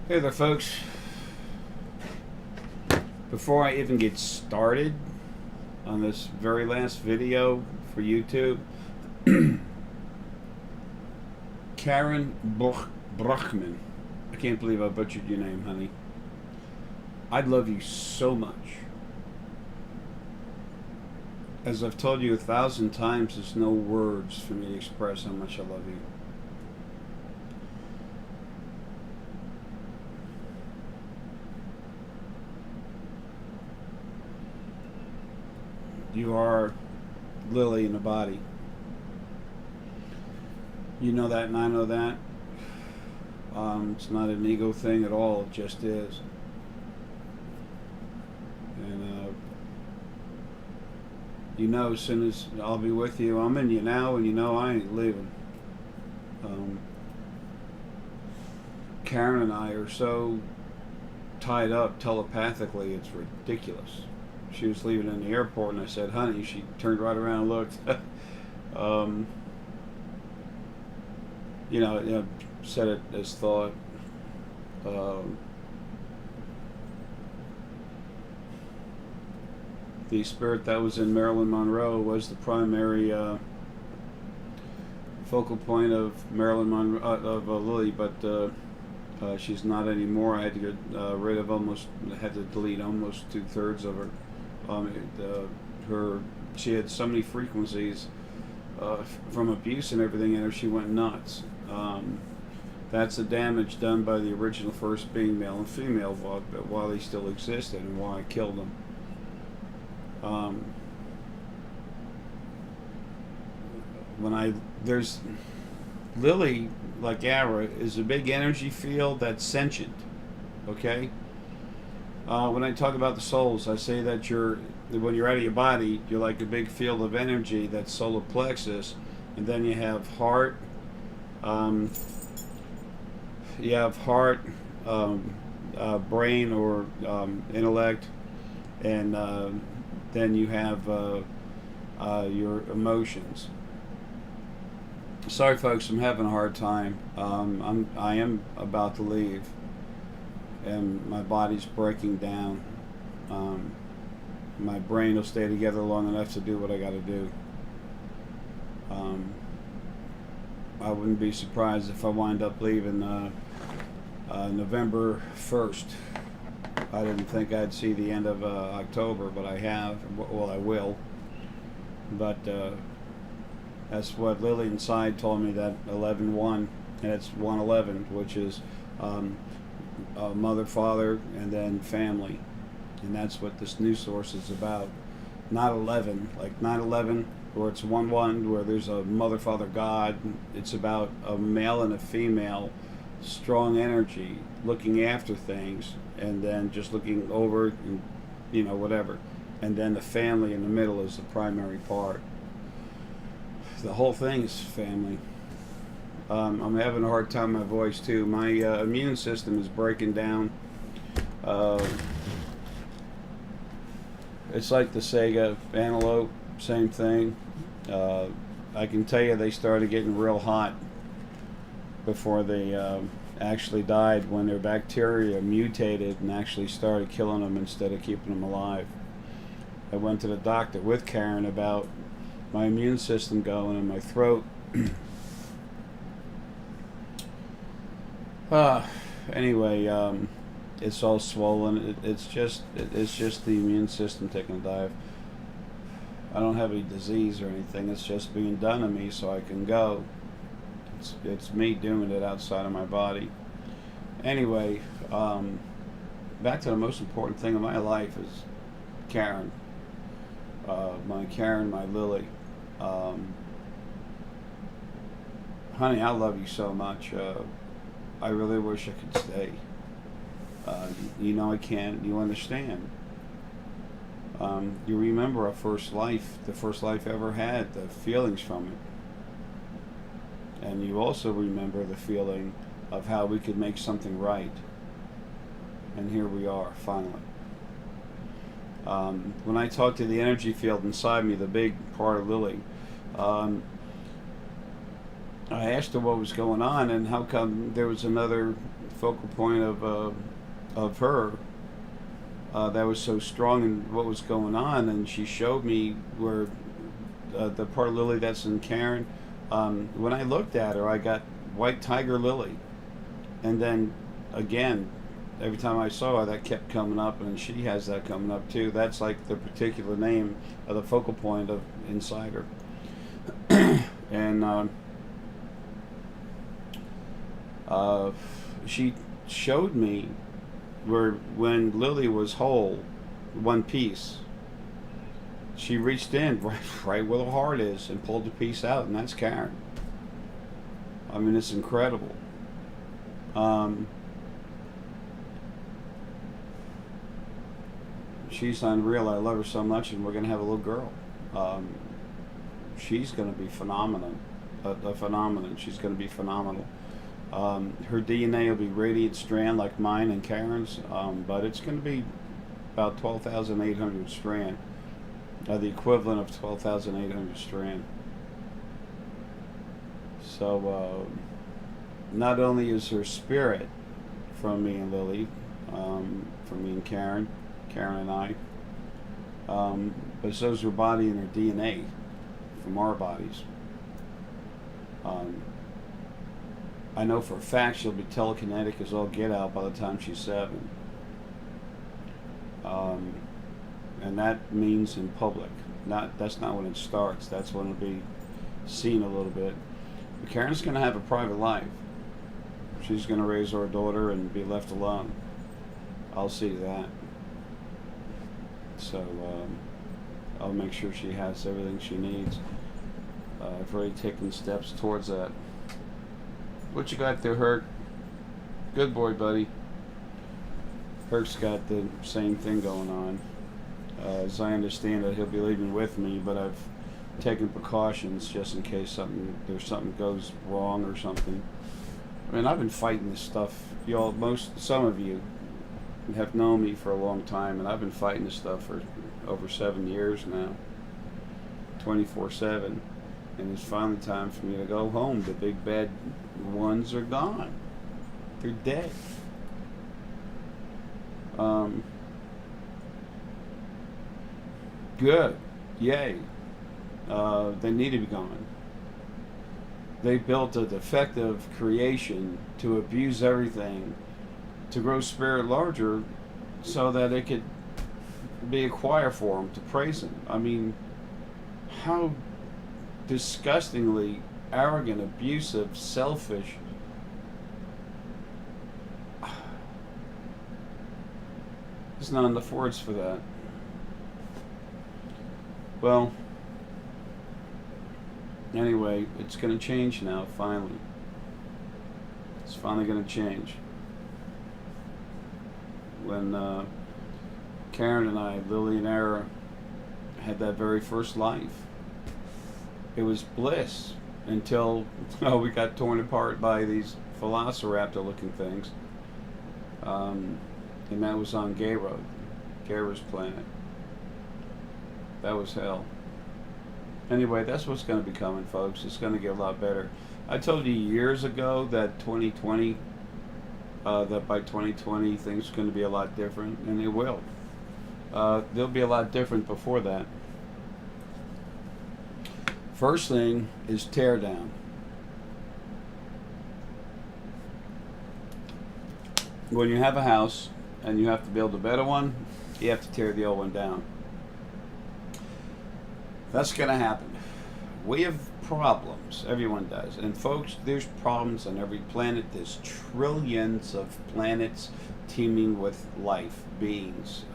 Hey there, folks. Before I even get started on this very last video for YouTube, Karen Bruchman, I can't believe I butchered your name, honey. I love you so much. As I've told you 1,000 times, there's no words for me to express how much I love you. You are Lily in the body. You know that, and I know that. It's not an ego thing at all. It just is. And you know, as soon as I'll be with you, I'm in you now, and you know I ain't leaving. Karen and I are so tied up telepathically, it's ridiculous. She was leaving in the airport, and I said, "Honey," she turned right around and looked. You know, said it as thought. The spirit that was in Marilyn Monroe was the primary focal point of Marilyn Monroe, of Lily, but she's not anymore. I had to get rid of had to delete almost 2/3 of her. She had so many frequencies from abuse and everything in her, she went nuts. That's the damage done by the original first being male and female while they still existed, and why I killed them. There's Lily, like Ara, is a big energy field that's sentient. Okay. When I talk about the souls, I say that when you're out of your body, you're like a big field of energy that's solar plexus, and then you have heart. You have heart, brain, or intellect, and then you have your emotions. Sorry, folks, I'm having a hard time. I am about to leave, and my body's breaking down. My brain will stay together long enough to do what I got to do. I wouldn't be surprised if I wind up leaving November 1st. I didn't think I'd see the end of October, but I have. Well, I will. But that's what Lily inside told me, that 11-1, and it's 111, which is mother, father, and then family. And that's what this new source is about. Not 11, like 9/11, where it's 1-1, where there's a mother, father, God. It's about a male and a female, strong energy, looking after things, and then just looking over, and whatever. And then the family in the middle is the primary part. The whole thing is family. I'm having a hard time with my voice too. My immune system is breaking down. It's like the Sega antelope, same thing. I can tell you they started getting real hot before they actually died, when their bacteria mutated and actually started killing them instead of keeping them alive. I went to the doctor with Karen about my immune system going in my throat. Anyway, it's all swollen. It's just the immune system taking a dive. I don't have any disease or anything. It's just being done to me so I can go. It's me doing it outside of my body. Anyway, back to the most important thing in my life is Karen. My Lily. Honey, I love you so much. I really wish I could stay. I can't. You understand. You remember our first life, the first life I ever had, the feelings from it. And you also remember the feeling of how we could make something right. And here we are, finally. When I talk to the energy field inside me, the big part of Lily, I asked her what was going on and how come there was another focal point of her that was so strong in what was going on, and she showed me where the part of Lily that's in Karen. When I looked at her, I got white tiger lily, and then again, every time I saw her, that kept coming up, and she has that coming up too. That's like the particular name of the focal point of inside her. And she showed me where when Lily was whole, one piece, she reached in right where the heart is and pulled the piece out, and that's Karen. I mean, it's incredible. She's unreal. I love her so much, and we're going to have a little girl. She's going to be phenomenal. A phenomenon. She's going to be phenomenal. Her DNA will be radiant strand like mine and Karen's, but it's going to be about 12,800 strand. The equivalent of 12,800 strand. So not only is her spirit from me and Lily, from me and Karen and I, but so is her body and her DNA from our bodies. I know for a fact she'll be telekinetic as all get out by the time she's 7. And that means in public. That's not when it starts. That's when it'll be seen a little bit. But Karen's going to have a private life. She's going to raise our daughter and be left alone. I'll see that. So I'll make sure she has everything she needs. I've already taken steps towards that. What you got there, Herc? Good boy, buddy. Herc's got the same thing going on. As I understand it, he'll be leaving with me, but I've taken precautions just in case there's something goes wrong or something. I mean, I've been fighting this stuff. Some of you have known me for a long time, and I've been fighting this stuff for over 7 years now, 24/7. And it's finally time for me to go home. The big bad ones are gone. They're dead. Good. Yay. They need to be gone. They built a defective creation to abuse everything, to grow spirit larger so that it could be a choir for him, to praise him. I mean, how disgustingly arrogant, abusive, selfish. There's not enough words for that. Well, anyway, it's going to change now, finally. It's finally going to change. When Karen and I, Lily and Era, had that very first life, it was bliss until we got torn apart by these velociraptor looking things. And that was on Gara's planet. That was hell. Anyway, that's what's going to be coming, folks. It's going to get a lot better. I told you years ago that 2020, that by 2020 things are going to be a lot different, and they will. They'll be a lot different before that. First thing is tear down. When you have a house and you have to build a better one, you have to tear the old one down. That's going to happen. We have problems. Everyone does. And folks, there's problems on every planet. There's trillions of planets teeming with life, beings,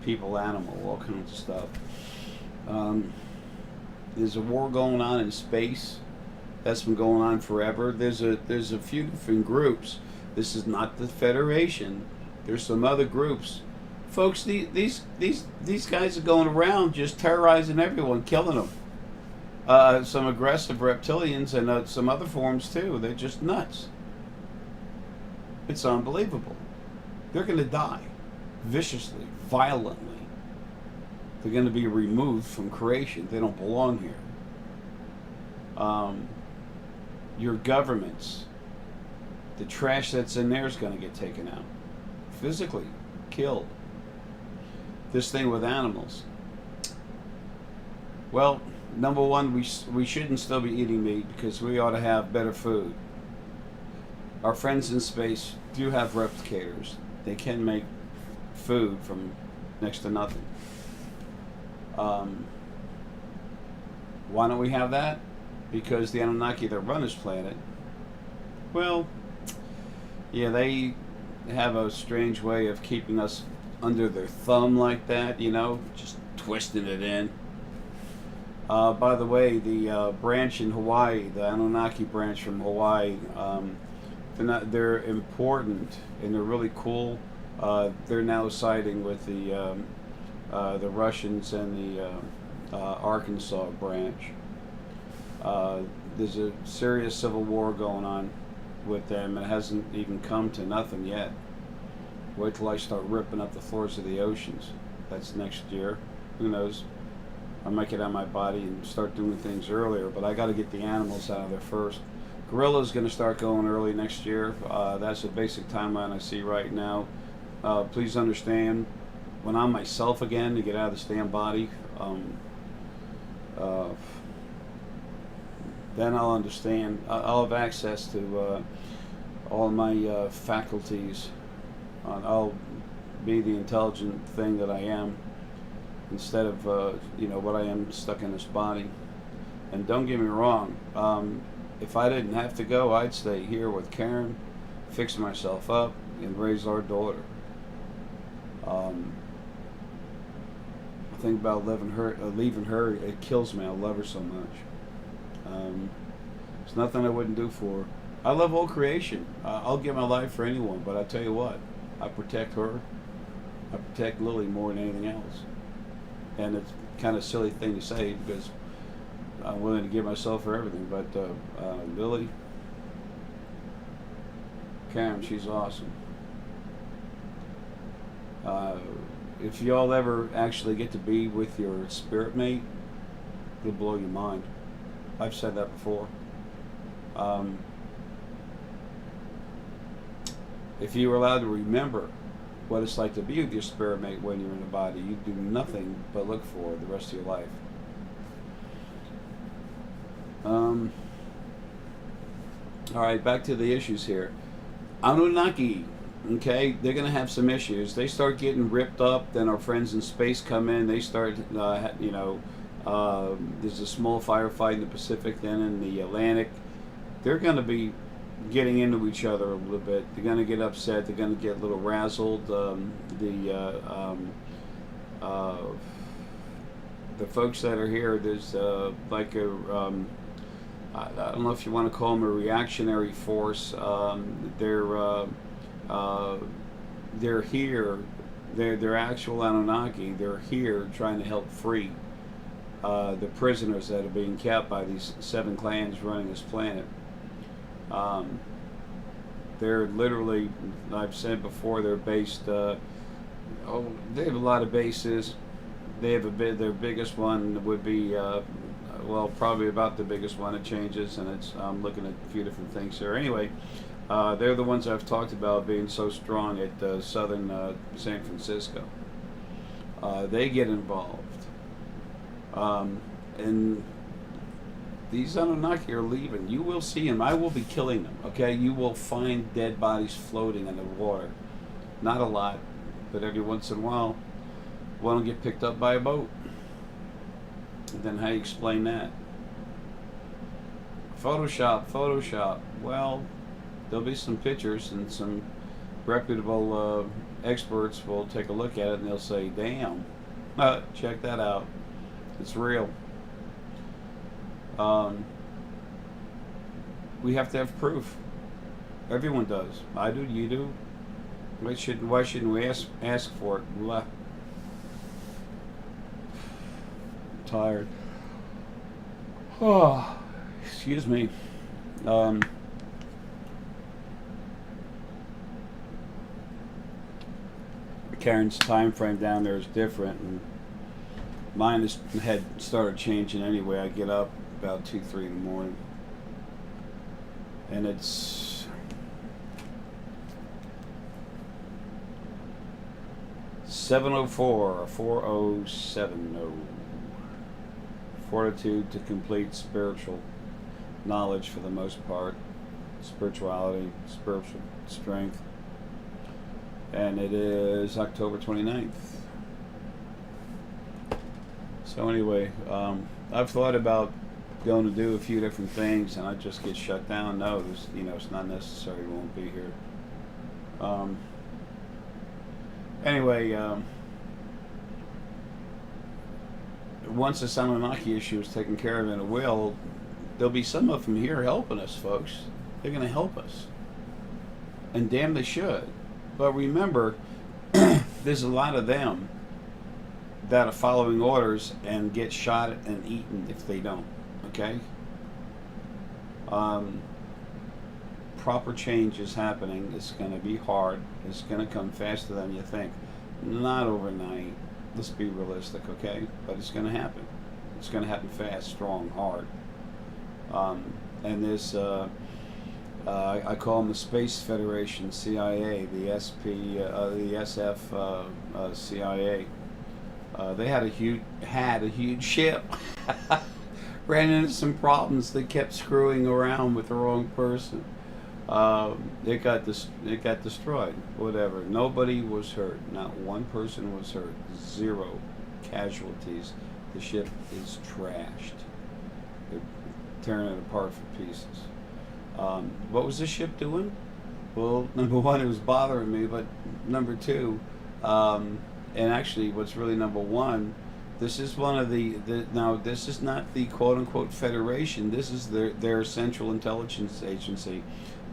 people, animal, all kinds of stuff. There's a war going on in space that's been going on forever. There's a few different groups. This is not the Federation. There's some other groups. Folks, these guys are going around just terrorizing everyone, killing them. Some aggressive reptilians and some other forms too. They're just nuts. It's unbelievable. They're going to die viciously, violently. They're going to be removed from creation. They don't belong here. Your governments The trash that's in there is going to get taken out. Physically killed. This thing with animals. Well, number one, we shouldn't still be eating meat because we ought to have better food. Our friends in space do have replicators. They can make food from next to nothing. Why don't we have that? Because the Anunnaki that run this planet, well, yeah, they have a strange way of keeping us under their thumb like that, just twisting it in. By the way, the branch in Hawaii, the Anunnaki branch from Hawaii, they're important and they're really cool. They're now siding with the Russians and the Arkansas branch. There's a serious civil war going on with them. It hasn't even come to nothing yet. Wait till I start ripping up the floors of the oceans. That's next year. Who knows? I might get out of my body and start doing things earlier, but I got to get the animals out of there first. Gorilla's going to start going early next year. That's a basic timeline I see right now. Please understand, when I'm myself again to get out of the stand body, then I'll understand. I'll have access to all my faculties. I'll be the intelligent thing that I am, instead of what I am stuck in this body. And don't get me wrong, if I didn't have to go, I'd stay here with Karen, fix myself up, and raise our daughter. I think about leaving her, it kills me. I love her so much. There's nothing I wouldn't do for her. I love all creation. I'll give my life for anyone, but I tell you what, I protect her. I protect Lily more than anything else. And it's kind of a silly thing to say because I'm willing to give myself for everything, but Lily, Cam, she's awesome. If y'all ever actually get to be with your spirit mate, it'll blow your mind. I've said that before. If you were allowed to remember what it's like to be with your spirit mate when you're in a body, you do nothing but look for the rest of your life. Alright, back to the issues here. Anunnaki, okay, they're going to have some issues. They start getting ripped up, then our friends in space come in, they start, there's a small firefight in the Pacific, then in the Atlantic. They're going to be getting into each other a little bit. They're going to get upset. They're going to get a little razzled. The folks that are here, there's like a I don't know if you want to call them a reactionary force. They're here. They're actual Anunnaki. They're here trying to help free the prisoners that are being kept by these 7 clans running this planet. They're literally, I've said before, they're based, they have a lot of bases. They have their biggest one would be, probably about the biggest one. It changes, and I'm looking at a few different things here. Anyway, they're the ones I've talked about being so strong at southern San Francisco. They get involved. And these Anunnaki are leaving. You will see them. I will be killing them, okay? You will find dead bodies floating in the water. Not a lot, but every once in a while, one will get picked up by a boat. And then how do you explain that? Photoshop. Well, there'll be some pictures and some reputable experts will take a look at it and they'll say, damn, check that out. It's real. We have to have proof. Everyone does. I do. You do. Why shouldn't we ask for it? Blah. I'm tired. Oh, excuse me. Karen's time frame down there is different, and mine had started changing anyway. I get up about 2-3 in the morning, and it's 704 4070. Fortitude to complete spiritual knowledge for the most part. Spirituality, spiritual strength. And it is October 29th. So anyway, I've thought about going to do a few different things, and I just get shut down. No, there's, it's not necessary. We won't be here. Anyway, once the Samanaki issue is taken care of in a will, there'll be some of them here helping us, folks. They're going to help us, and damn, they should. But remember, there's a lot of them that are following orders and get shot and eaten if they don't. Okay? Proper change is happening. It's going to be hard. It's going to come faster than you think. Not overnight. Let's be realistic, okay? But it's going to happen. It's going to happen fast, strong, hard. And this, I call them the Space Federation, CIA, the the SF, CIA. They had a huge ship. Ran into some problems. They kept screwing around with the wrong person. It got destroyed. Whatever. Nobody was hurt. Not one person was hurt. 0 casualties. The ship is trashed. They're tearing it apart for pieces. What was this ship doing? Well, number one, it was bothering me, but number two, and actually what's really number one, this is one of now this is not the quote-unquote Federation, this is their Central Intelligence Agency.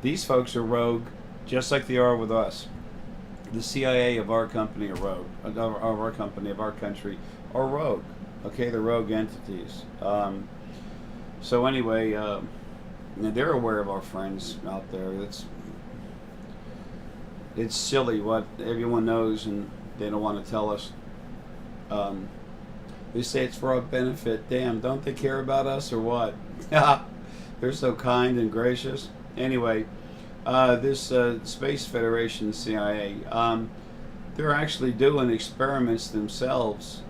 These folks are rogue, just like they are with us. The CIA of our company are rogue, of our company, of our country, are rogue. Okay, they're rogue entities. So anyway, they're aware of our friends out there. It's silly what everyone knows and they don't want to tell us. They say it's for our benefit. Damn, don't they care about us or what? They're so kind and gracious. Anyway, this Space Federation, CIA, they're actually doing experiments themselves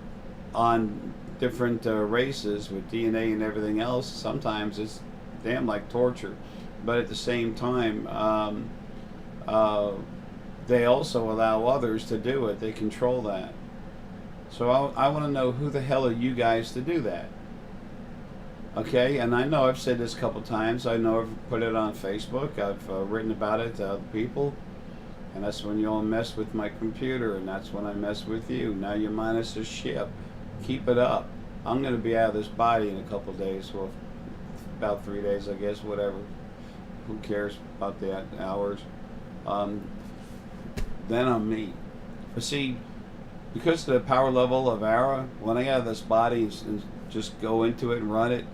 on different races with DNA and everything else. Sometimes it's damn like torture, but at the same time, they also allow others to do it. They control that. So I want to know, who the hell are you guys to do that? Okay, and I know I've said this a couple times. I know I've put it on Facebook. I've written about it to other people. And that's when you all mess with my computer, and that's when I mess with you. Now you're minus a ship. Keep it up. I'm going to be out of this body in a couple of days. Well, about 3 days, I guess, whatever. Who cares about the hours? Then I'm me. But see, because of the power level of Ara, when I get out of this body and just go into it and run it,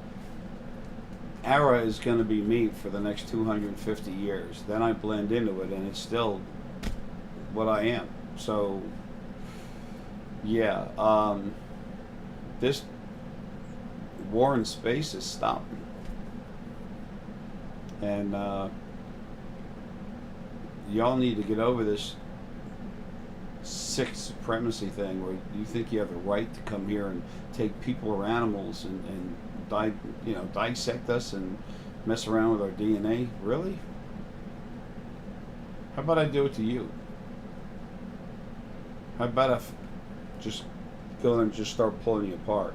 Ara is going to be me for the next 250 years. Then I blend into it, and it's still what I am. So, yeah, this war in space is stopping. And y'all need to get over this sixth supremacy thing where you think you have the right to come here and take people or animals and dissect us and mess around with our DNA. Really? How about I do it to you? How about I just go and just start pulling you apart?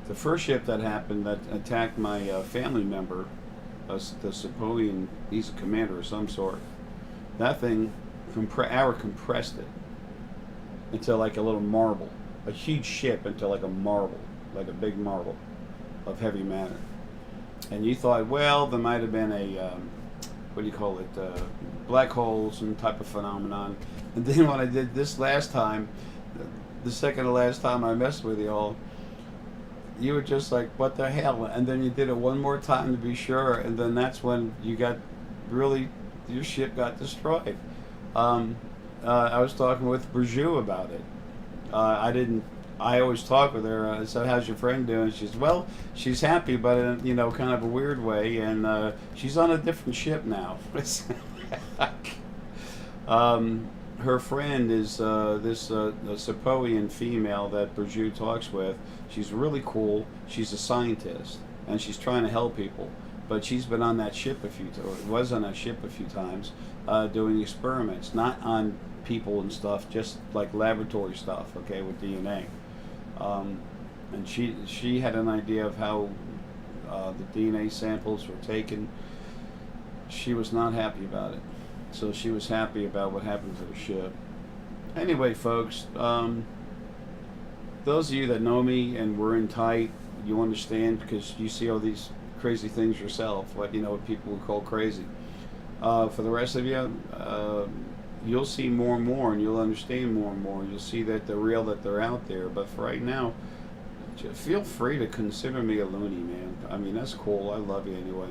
The first ship that happened that attacked my family member, the Sepoian, he's a commander of some sort. That thing, Ara compressed it into like a little marble, a huge ship into like a marble, like a big marble of heavy matter. And you thought, well, there might have been a, black hole, some type of phenomenon. And then when I did this last time, the second to last time I messed with you all, you were just like, what the hell? And then you did it one more time to be sure, and then that's when you got your ship got destroyed. I was talking with Burju about it. I always talk with her. I said, how's your friend doing? She says, well, she's happy, but in, kind of a weird way, and she's on a different ship now. her friend is this Sepoian female that Berju talks with. She's really cool. She's a scientist, and she's trying to help people. But she's been on that ship a few times. Was on that ship a few times, doing experiments, not on people and stuff, just like laboratory stuff. Okay, with DNA. And she had an idea of how the DNA samples were taken. She was not happy about it. So she was happy about what happened to the ship. Anyway, folks, those of you that know me and we're in tight, you understand because you see all these crazy things yourself, what what people would call crazy. For the rest of you, you'll see more and more, and you'll understand more and more. You'll see that they're real, that they're out there. But for right now, feel free to consider me a loony, man. I mean, that's cool. I love you anyway.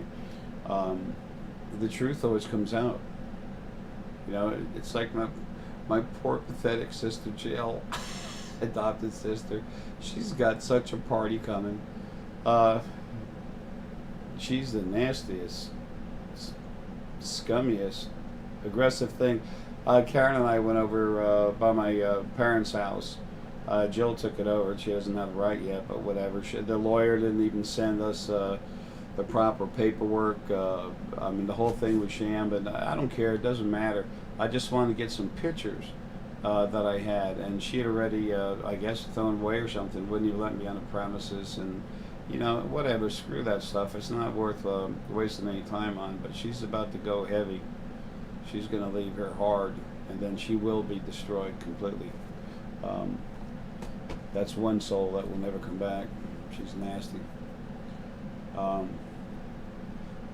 The truth always comes out. It's like my poor pathetic sister Jill, adopted sister. She's got such a party coming. She's the nastiest, scummiest, aggressive thing. Karen and I went over by my parents' house. Jill took it over. She doesn't have it right yet, but whatever. The lawyer didn't even send us the proper paperwork. I mean, the whole thing was sham, but I don't care. It doesn't matter. I just wanted to get some pictures that I had, and she had already, I guess, thrown away or something. Wouldn't even let me on the premises, and whatever. Screw that stuff. It's not worth wasting any time on. But she's about to go heavy. She's going to leave her hard, and then she will be destroyed completely. That's one soul that will never come back. She's nasty.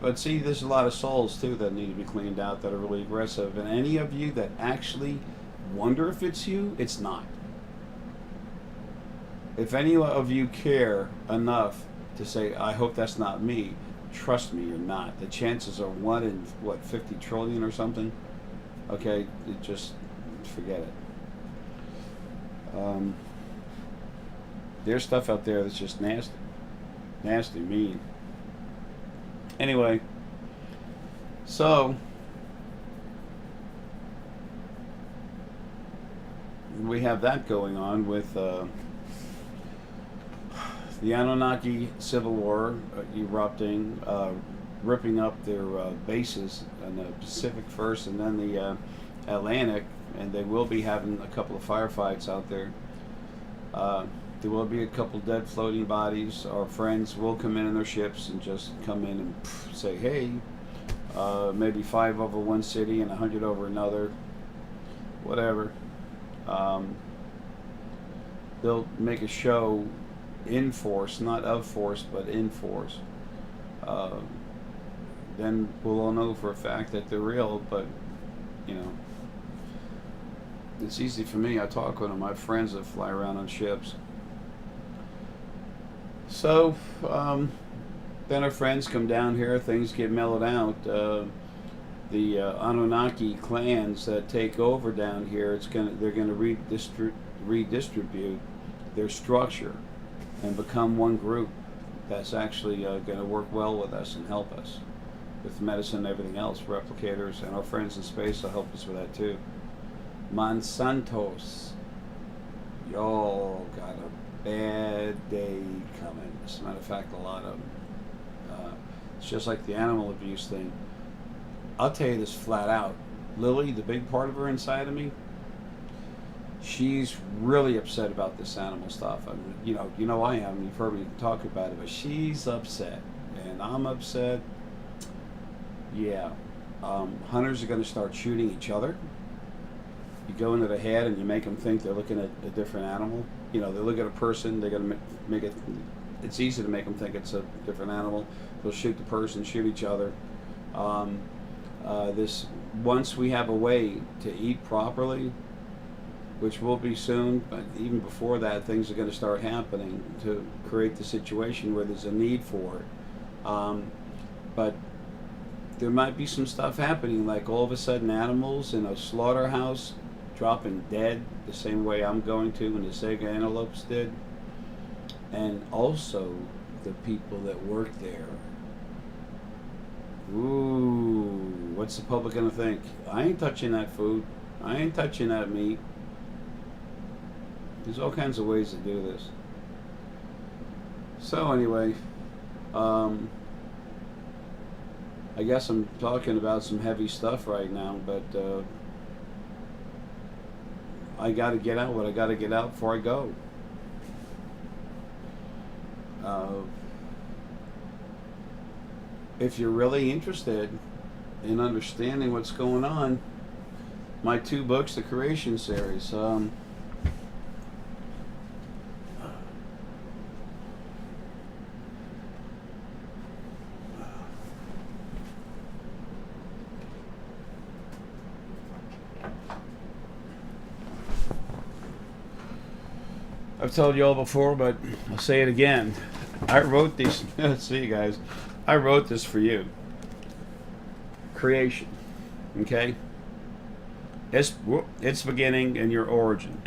But see, there's a lot of souls too that need to be cleaned out that are really aggressive. And any of you that actually wonder if it's you, it's not. If any of you care enough to say, I hope that's not me, trust me, you're not. The chances are 1 in, 50 trillion or something? Okay, just forget it. There's stuff out there that's just nasty. Nasty, mean. Anyway, so we have that going on with the Anunnaki Civil War erupting, ripping up their bases in the Pacific first and then the Atlantic, and they will be having a couple of firefights out there. There will be a couple dead floating bodies. Our friends will come in their ships and just come in and say, hey, maybe 5 over one city and 100 over another, whatever. They'll make a show in force, not of force, but in force. Then we'll all know for a fact that they're real, but, it's easy for me. I talk with them. I have friends that fly around on ships. So, then our friends come down here, things get mellowed out. The Anunnaki clans that take over down here, they're gonna redistribute their structure and become one group that's actually gonna work well with us and help us with medicine and everything else, replicators, and our friends in space will help us with that too. Monsantos, y'all got a bad day coming. As a matter of fact, a lot of them. It's just like the animal abuse thing. I'll tell you this flat out. Lily, the big part of her inside of me, she's really upset about this animal stuff. I mean, I am. You've heard me talk about it, but she's upset, and I'm upset. Yeah, hunters are going to start shooting each other. You go into the head and you make them think they're looking at a different animal. They look at a person, they're going to make it, it's easy to make them think it's a different animal. They'll shoot the person, shoot each other. Once we have a way to eat properly, which will be soon, but even before that, things are going to start happening to create the situation where there's a need for it. But there might be some stuff happening, like all of a sudden animals in a slaughterhouse dropping dead the same way I'm going to when the Sega antelopes did. And also the people that work there. Ooh, what's the public going to think? I ain't touching that food. I ain't touching that meat. There's all kinds of ways to do this. So anyway, I guess I'm talking about some heavy stuff right now, but I got to get out what I got to get out before I go. If you're really interested in understanding what's going on, my 2 books, the Creation series. I've told you all before, but I'll say it again. I wrote these. See, guys, I wrote this for you. Creation, okay? Its beginning and your origin.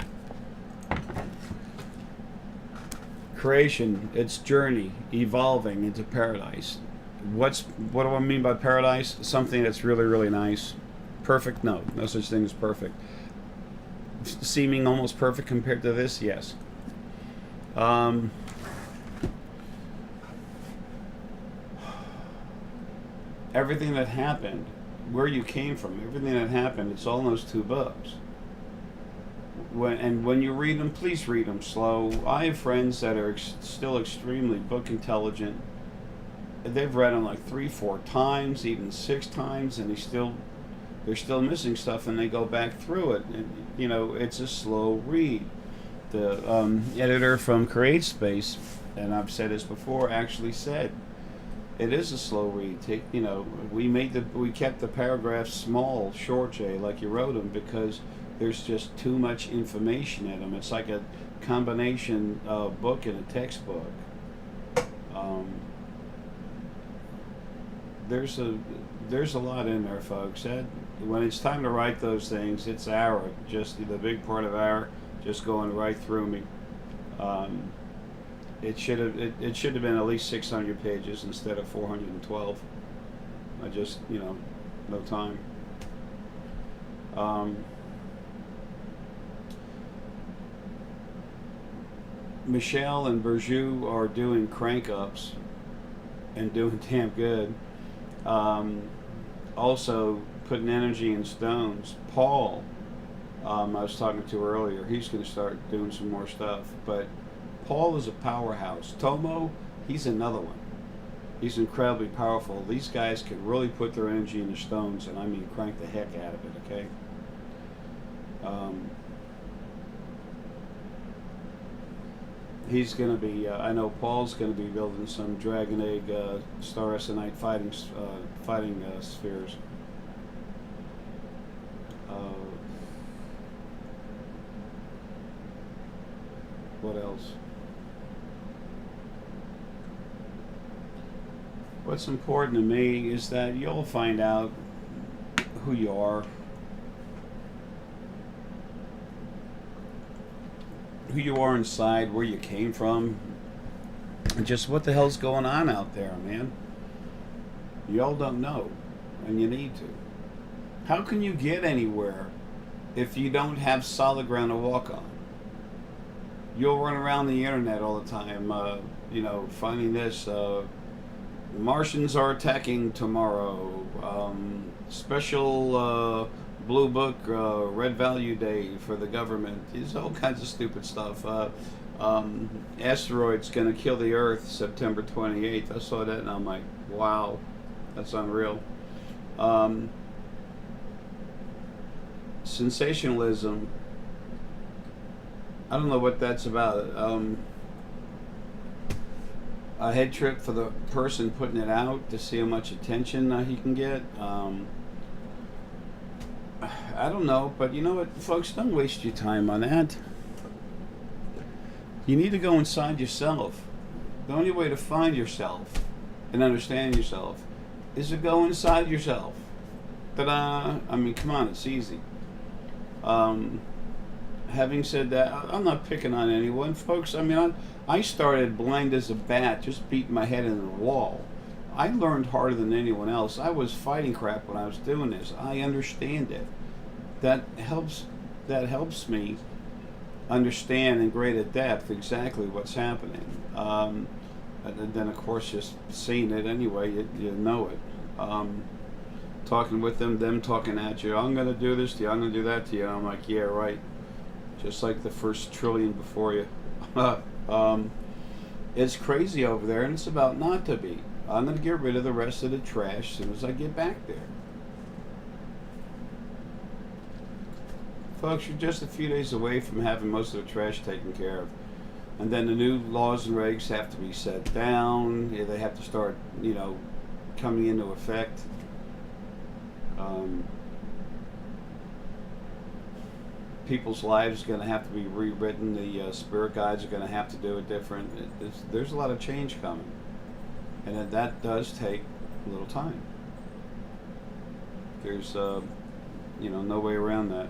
Creation, its journey, evolving into paradise. What do I mean by paradise? Something that's really, really nice. Perfect? No, no such thing as perfect. Seeming almost perfect compared to this? Yes. Everything that happened, where you came from, everything that happened, it's all in those 2 books. When you read them, please read them slow. I have friends that are still extremely book intelligent. They've read them like 3-4 times, even 6 times, and they're still missing stuff, and they go back through it. And, you know, it's a slow read. The editor from CreateSpace, and I've said this before, actually said it is a slow read. We kept the paragraphs small, short, Jay, like you wrote them, because there's just too much information in them. It's like a combination book and a textbook. There's a lot in there, folks. When it's time to write those things, it's just the big part of just going right through me. It should have been at least 600 pages instead of 412. I just, no time. Michelle and Berjou are doing crank ups and doing damn good. Also putting energy in stones. Paul, I was talking to earlier, he's going to start doing some more stuff. But Paul is a powerhouse. Tomo, he's another one. He's incredibly powerful. These guys can really put their energy into stones, and I mean crank the heck out of it, okay? He's going to be, I know Paul's going to be building some Dragon Egg Star Essenite fighting spheres. What else? What's important to me is that you'll find out who you are, inside, where you came from, and just what the hell's going on out there, man. You all don't know, and you need to. How can you get anywhere if you don't have solid ground to walk on? You'll run around the internet all the time, finding this. Martians are attacking tomorrow. Special blue book, red value day for the government. There's all kinds of stupid stuff. Asteroid's going to kill the Earth September 28th. I saw that and I'm like, wow, that's unreal. Sensationalism. I don't know what that's about. A head trip for the person putting it out to see how much attention he can get. I don't know, but you know what, folks, don't waste your time on that. You need to go inside yourself. The only way to find yourself and understand yourself is to go inside yourself. Ta-da! I mean, come on, it's easy. Having said that, I'm not picking on anyone, folks. I mean, I started blind as a bat, just beating my head into the wall. I learned harder than anyone else. I was fighting crap when I was doing this. I understand it. that helps me understand in greater depth exactly what's happening. And then, of course, just seeing it anyway, you know it. Talking with them talking at you. I'm going to do this to you. I'm going to do that to you. And I'm like, yeah, right. Just like the first trillion before you. It's crazy over there, and it's about not to be. I'm going to get rid of the rest of the trash as soon as I get back there. Folks, you're just a few days away from having most of the trash taken care of. And then the new laws and regs have to be set down. Yeah, they have to start, coming into effect. People's lives are going to have to be rewritten. The spirit guides are going to have to do it different. There's a lot of change coming. And that does take a little time. There's, no way around that.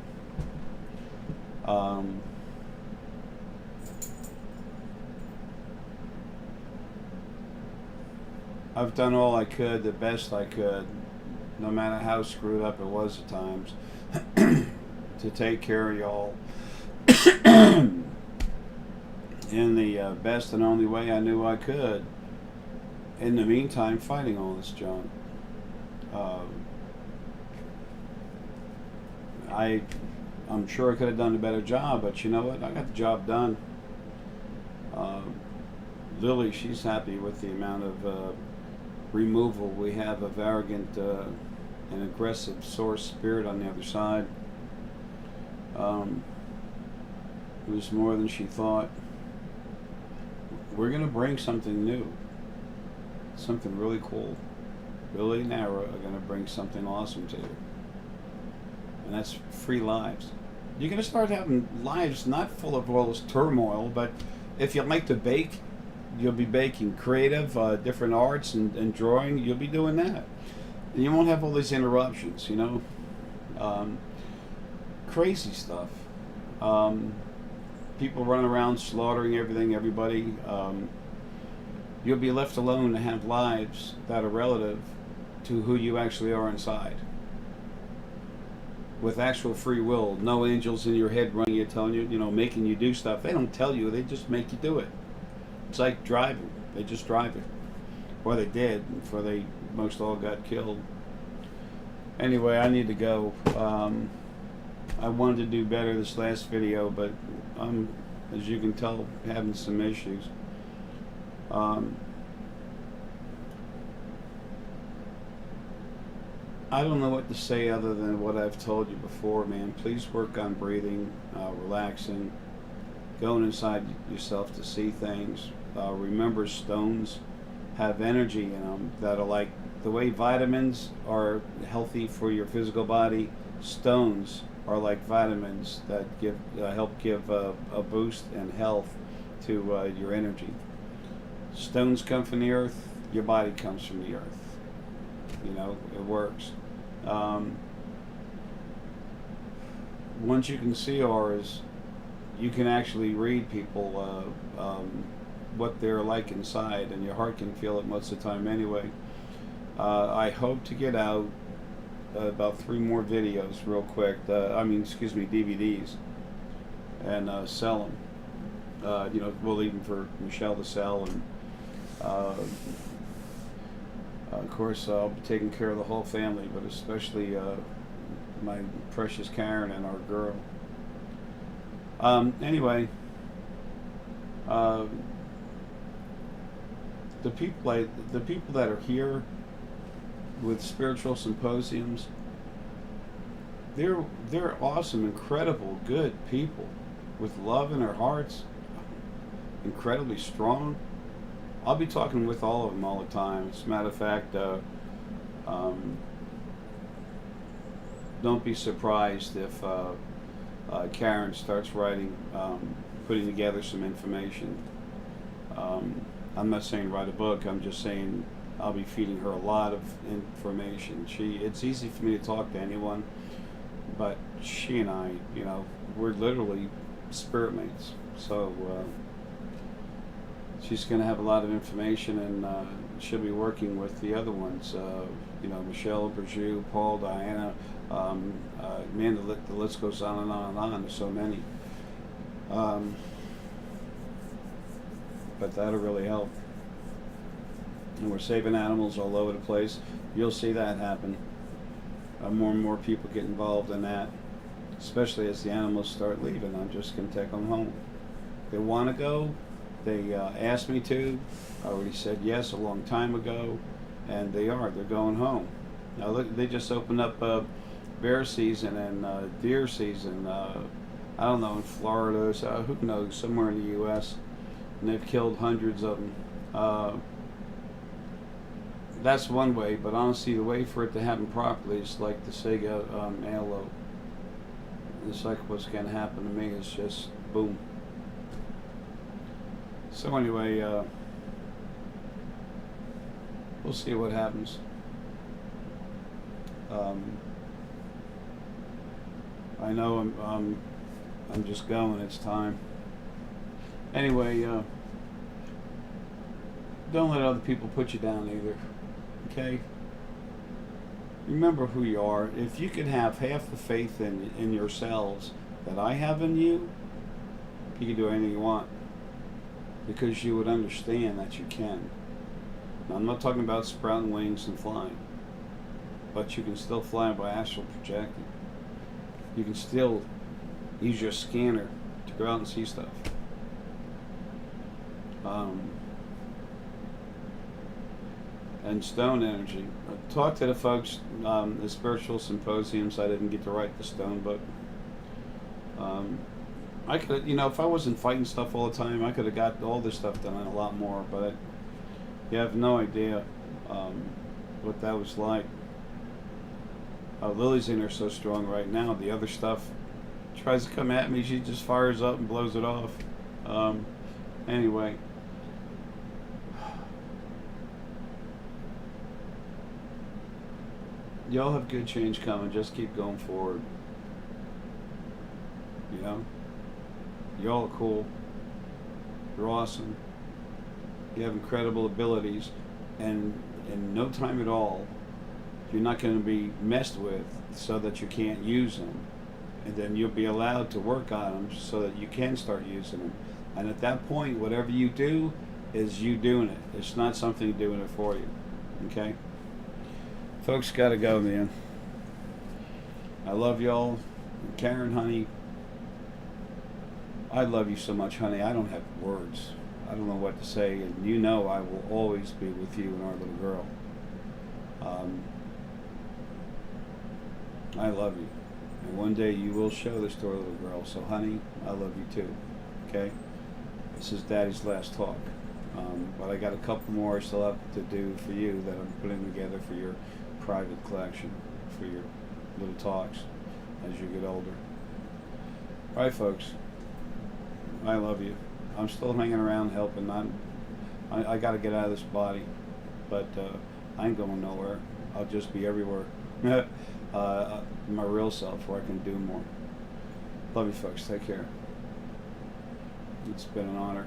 I've done all I could, the best I could, no matter how screwed up it was at times, to take care of y'all in the best and only way I knew I could. In the meantime, fighting all this junk. I'm sure I could have done a better job, but you know what? I got the job done. Lily, she's happy with the amount of removal we have of arrogant and aggressive source spirit on the other side. It was more than she thought. We're going to bring something new. Something really cool. Lily and Nara are going to bring something awesome to you. And that's free lives. You're going to start having lives not full of all this turmoil, but if you like to bake, you'll be baking. Creative, different arts and drawing, you'll be doing that. And you won't have all these interruptions, crazy stuff. People running around slaughtering everybody. You'll be left alone to have lives that are relative to who you actually are inside. With actual free will, no angels in your head running you, telling you, making you do stuff. They don't tell you, they just make you do it. It's like driving. They just drive it. Or they did, before they most all got killed. Anyway, I need to go. I wanted to do better this last video, but I'm, as you can tell, having some issues. I don't know what to say other than what I've told you before, man. Please work on breathing, relaxing, going inside yourself to see things. Remember, stones have energy in them that are like the way vitamins are healthy for your physical body. Stones are like vitamins that help give a boost and health to your energy. Stones come from the earth. Your body comes from the earth. It works. Once you can see auras, you can actually read people, what they're like inside, and your heart can feel it most of the time anyway. I hope to get out about 3 more videos real quick, DVDs, and sell them. We'll leave them for Michelle to sell, and of course, I'll be taking care of the whole family, but especially my precious Karen and our girl. Anyway, the people that are here with spiritual symposiums, they're awesome, incredible, good people with love in their hearts, incredibly strong. I'll be talking with all of them all the time. As a matter of fact, don't be surprised if Karen starts writing, putting together some information. I'm not saying write a book. I'm just saying I'll be feeding her a lot of information. It's easy for me to talk to anyone, but she and I, we're literally spirit mates. So she's going to have a lot of information, and she'll be working with the other ones. Michelle, Berjou, Paul, Diana. Man, the list goes on and on and on. There's so many. But that'll really help. And we're saving animals all over the place. You'll see that happen. More and more people get involved in that, especially as the animals start leaving. I'm just going to take them home. They want to go. They asked me to. I already said yes a long time ago, and they are. They're going home. Now look, they just opened up bear season and deer season. I don't know, in Florida, so who knows, somewhere in the U.S. And they've killed hundreds of them. That's one way, but honestly, the way for it to happen properly is like the Sega antelope. It's like what's going to happen to me is just boom. So anyway, we'll see what happens. I know I'm just going. It's time. Anyway, don't let other people put you down either. Okay? Remember who you are. If you can have half the faith in yourselves that I have in you, you can do anything you want. Because you would understand that you can. Now, I'm not talking about sprouting wings and flying. But you can still fly by astral projecting. You can still use your scanner to go out and see stuff. And stone energy. I talked to the folks, the spiritual symposiums. I didn't get to write the stone book. I could, if I wasn't fighting stuff all the time, I could have got all this stuff done and a lot more. But you have no idea what that was like. Lily's in there so strong right now. The other stuff tries to come at me. She just fires up and blows it off. Anyway. Y'all have good change coming. Just keep going forward. Y'all are cool. You're awesome. You have incredible abilities. And in no time at all, you're not going to be messed with so that you can't use them. And then you'll be allowed to work on them so that you can start using them. And at that point, whatever you do is you doing it. It's not something doing it for you. Okay? Folks, gotta go, man. I love y'all. Karen, honey, I love you so much, honey. I don't have words. I don't know what to say. And I will always be with you and our little girl. I love you. And one day you will show this to our little girl. So, honey, I love you too. Okay? This is Daddy's last talk. But I got a couple more I still have to do for you that I'm putting together for your private collection, for your little talks as you get older. All right, folks. I love you. I'm still hanging around helping. I got to get out of this body. But I ain't going nowhere. I'll just be everywhere. My real self, where I can do more. Love you, folks. Take care. It's been an honor.